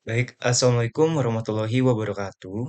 Baik, Assalamualaikum warahmatullahi wabarakatuh.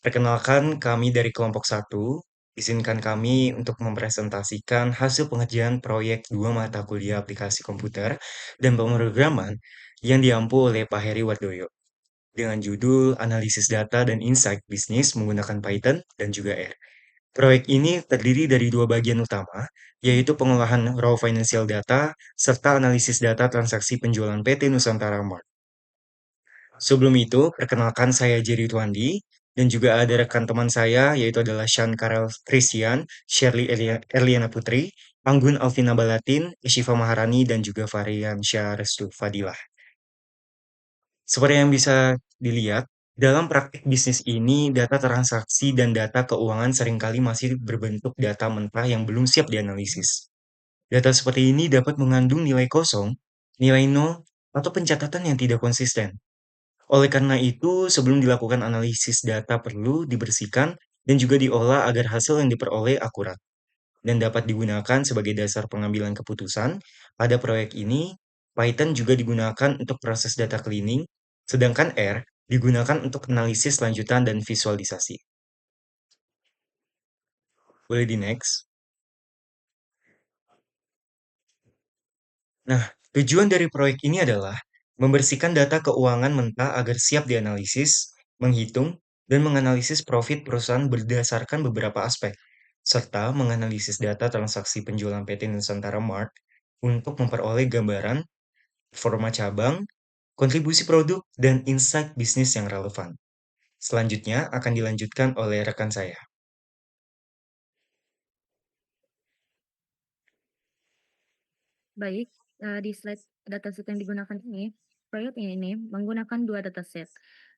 Perkenalkan, kami dari kelompok satu. Izinkan kami untuk mempresentasikan hasil pengerjaan proyek 2 mata kuliah aplikasi komputer dan pemrograman yang diampu oleh Pak Heri Wardoyo dengan judul Analisis Data dan Insight Bisnis menggunakan Python dan juga R. Proyek ini terdiri dari dua bagian utama, yaitu pengolahan raw financial data serta analisis data transaksi penjualan PT Nusantara Mart. Sebelum itu, perkenalkan saya Jerry Twandi, dan juga ada rekan teman saya, yaitu adalah Sean Karel Christian, Shirley Erliana Putri, Anggun Alvina Balatin, Ishifa Maharani, dan juga Varian Syahrestu Fadilah. Seperti yang bisa dilihat, dalam praktik bisnis ini, data transaksi dan data keuangan seringkali masih berbentuk data mentah yang belum siap dianalisis. Data seperti ini dapat mengandung nilai kosong, nilai nol, atau pencatatan yang tidak konsisten. Oleh karena itu, sebelum dilakukan analisis data perlu dibersihkan dan juga diolah agar hasil yang diperoleh akurat dan dapat digunakan sebagai dasar pengambilan keputusan. Pada proyek ini, Python juga digunakan untuk proses data cleaning, sedangkan R digunakan untuk analisis lanjutan dan visualisasi. Boleh di next. Nah, tujuan dari proyek ini adalah membersihkan data keuangan mentah agar siap dianalisis, menghitung, dan menganalisis profit perusahaan berdasarkan beberapa aspek, serta menganalisis data transaksi penjualan PT Nusantara Mart untuk memperoleh gambaran performa cabang, kontribusi produk, dan insight bisnis yang relevan. Selanjutnya akan dilanjutkan oleh rekan saya. Baik, di slide dataset yang digunakan ini, proyek ini menggunakan dua dataset.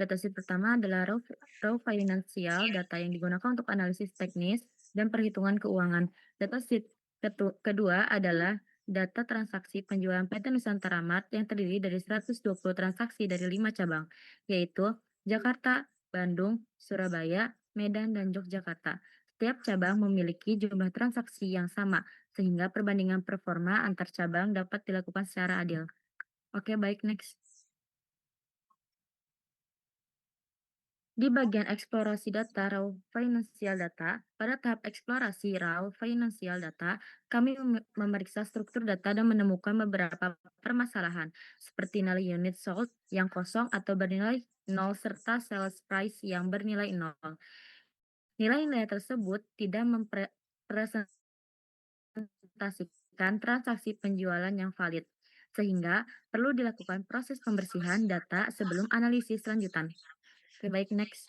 Dataset pertama adalah raw financial data yang digunakan untuk analisis teknis dan perhitungan keuangan. Dataset kedua adalah data transaksi penjualan PT Nusantara Mart yang terdiri dari 120 transaksi dari 5 cabang, yaitu Jakarta, Bandung, Surabaya, Medan, dan Yogyakarta. Setiap cabang memiliki jumlah transaksi yang sama, sehingga perbandingan performa antar cabang dapat dilakukan secara adil. Oke, baik, next. Di bagian eksplorasi data raw financial data, pada tahap eksplorasi raw financial data, kami memeriksa struktur data dan menemukan beberapa permasalahan, seperti nilai unit sold yang kosong atau bernilai nol serta sales price yang bernilai nol. Nilai-nilai tersebut tidak mempresentasikan transaksi penjualan yang valid, sehingga perlu dilakukan proses pembersihan data sebelum analisis lanjutan. Oke, baik, next.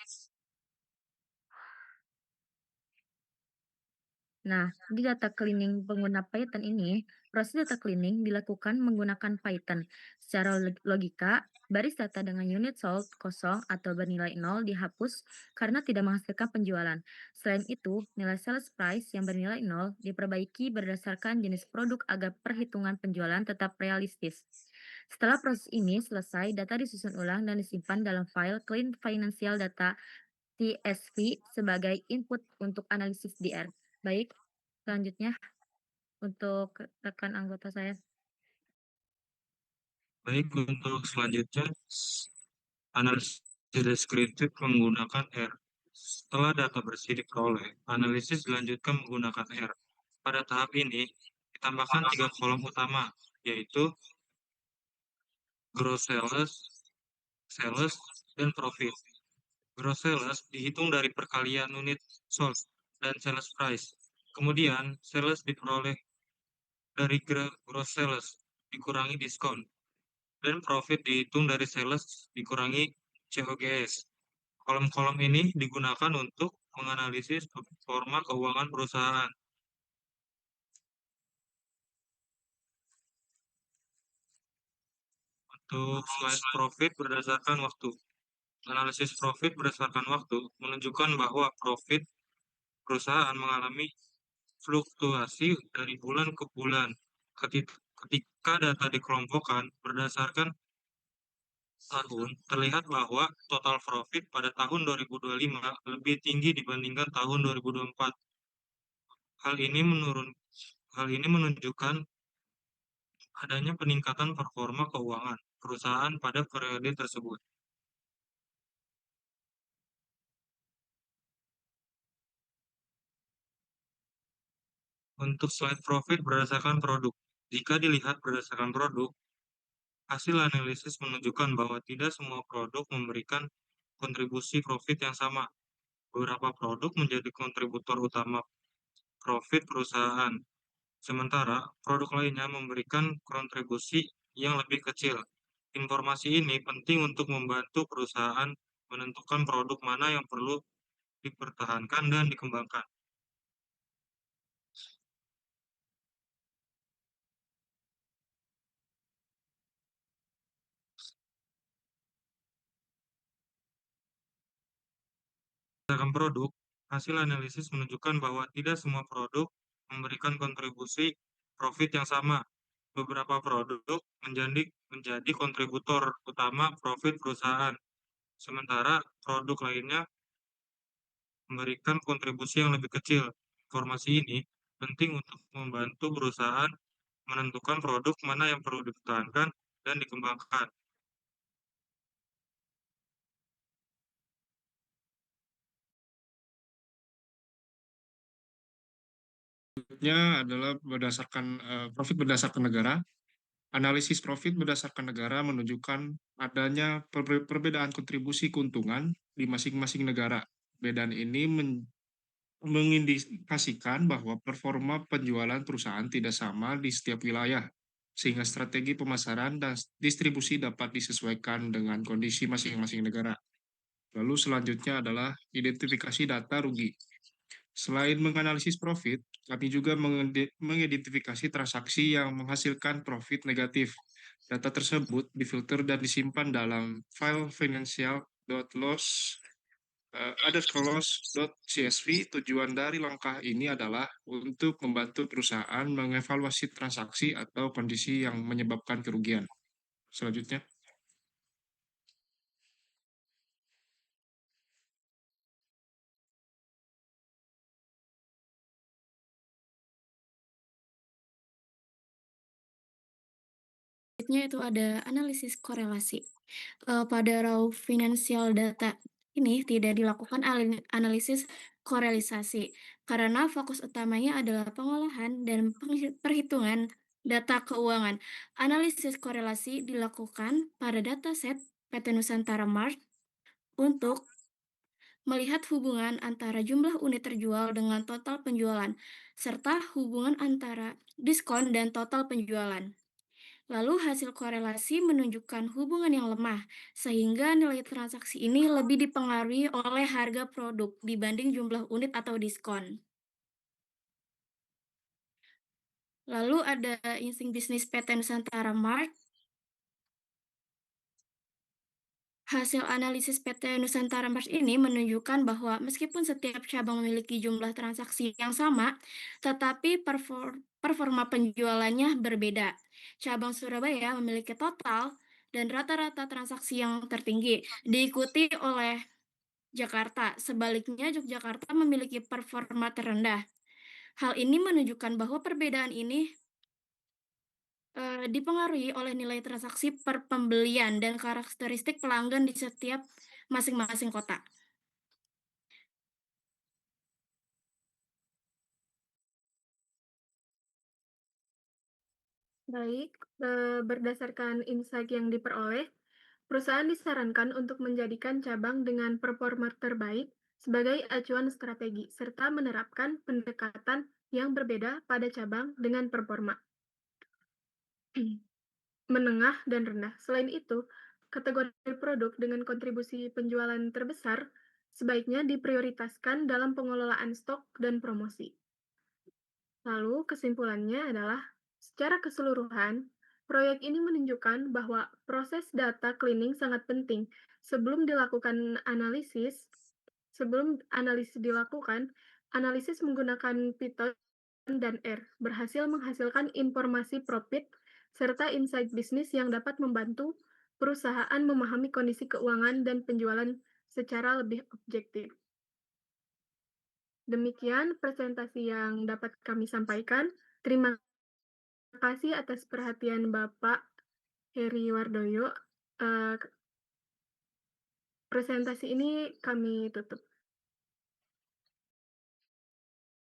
Nah, di data cleaning pengguna Python ini, proses data cleaning dilakukan menggunakan Python. Secara logika, baris data dengan unit sold kosong atau bernilai nol dihapus karena tidak menghasilkan penjualan. Selain itu, nilai sales price yang bernilai nol diperbaiki berdasarkan jenis produk agar perhitungan penjualan tetap realistis. Setelah proses ini selesai, data disusun ulang dan disimpan dalam file Clean Financial Data CSV sebagai input untuk analisis DR. Baik, selanjutnya untuk rekan anggota saya. Baik, untuk selanjutnya, analisis deskriptif menggunakan R. Setelah data bersih diperoleh, analisis dilanjutkan menggunakan R. Pada tahap ini, ditambahkan 3 kolom utama, yaitu gross sales, sales, dan profit. Gross sales dihitung dari perkalian unit sold dan sales price. Kemudian, sales diperoleh dari gross sales dikurangi diskon. Dan profit dihitung dari sales dikurangi COGS. Kolom-kolom ini digunakan untuk menganalisis performa keuangan perusahaan. Untuk slide profit berdasarkan waktu. Analisis profit berdasarkan waktu menunjukkan bahwa profit perusahaan mengalami fluktuasi dari bulan ke bulan. Ketika data dikelompokkan berdasarkan tahun, terlihat bahwa total profit pada tahun 2025 lebih tinggi dibandingkan tahun 2024. Hal ini menunjukkan adanya peningkatan performa keuangan perusahaan pada periode tersebut. Untuk slide profit berdasarkan produk, jika dilihat berdasarkan produk, hasil analisis menunjukkan bahwa tidak semua produk memberikan kontribusi profit yang sama. Beberapa produk menjadi kontributor utama profit perusahaan, sementara produk lainnya memberikan kontribusi yang lebih kecil. Informasi ini penting untuk membantu perusahaan menentukan produk mana yang perlu dipertahankan dan dikembangkan. Berdasarkan produk, hasil analisis menunjukkan bahwa tidak semua produk memberikan kontribusi profit yang sama. Beberapa produk menjadi kontributor utama profit perusahaan, sementara produk lainnya memberikan kontribusi yang lebih kecil. Informasi ini penting untuk membantu perusahaan menentukan produk mana yang perlu dipertahankan dan dikembangkan. Berikutnya adalah berdasarkan profit berdasarkan negara. Analisis profit berdasarkan negara menunjukkan adanya perbedaan kontribusi keuntungan di masing-masing negara. Perbedaan ini mengindikasikan bahwa performa penjualan perusahaan tidak sama di setiap wilayah, sehingga strategi pemasaran dan distribusi dapat disesuaikan dengan kondisi masing-masing negara. Lalu selanjutnya adalah identifikasi data rugi. Selain menganalisis profit, kami juga mengidentifikasi transaksi yang menghasilkan profit negatif. Data tersebut difilter dan disimpan dalam file financial.loss loss.csv. Tujuan dari langkah ini adalah untuk membantu perusahaan mengevaluasi transaksi atau kondisi yang menyebabkan kerugian. Selanjutnya. Selanjutnya itu ada analisis korelasi. Pada raw financial data ini tidak dilakukan analisis korelisasi karena fokus utamanya adalah pengolahan dan perhitungan data keuangan. Analisis korelasi dilakukan pada dataset PT Nusantara Mart untuk melihat hubungan antara jumlah unit terjual dengan total penjualan, serta hubungan antara diskon dan total penjualan. Lalu hasil korelasi menunjukkan hubungan yang lemah, sehingga nilai transaksi ini lebih dipengaruhi oleh harga produk dibanding jumlah unit atau diskon. Lalu ada insting bisnis PT Nusantara Mart. Hasil analisis PT Nusantara Mart ini menunjukkan bahwa meskipun setiap cabang memiliki jumlah transaksi yang sama, tetapi performa penjualannya berbeda. Cabang Surabaya memiliki total dan rata-rata transaksi yang tertinggi, diikuti oleh Jakarta. Sebaliknya, Yogyakarta memiliki performa terendah. Hal ini menunjukkan bahwa perbedaan ini dipengaruhi oleh nilai transaksi per pembelian dan karakteristik pelanggan di setiap masing-masing kota. Baik, berdasarkan insight yang diperoleh, perusahaan disarankan untuk menjadikan cabang dengan performa terbaik sebagai acuan strategi, serta menerapkan pendekatan yang berbeda pada cabang dengan performa menengah dan rendah. Selain itu, kategori produk dengan kontribusi penjualan terbesar sebaiknya diprioritaskan dalam pengelolaan stok dan promosi. Lalu kesimpulannya adalah, secara keseluruhan, proyek ini menunjukkan bahwa proses data cleaning sangat penting. Sebelum analisis dilakukan, analisis menggunakan Python dan R berhasil menghasilkan informasi profit serta insight bisnis yang dapat membantu perusahaan memahami kondisi keuangan dan penjualan secara lebih objektif. Demikian presentasi yang dapat kami sampaikan. Terima kasih atas perhatian Bapak Heri Wardoyo. Presentasi ini kami tutup.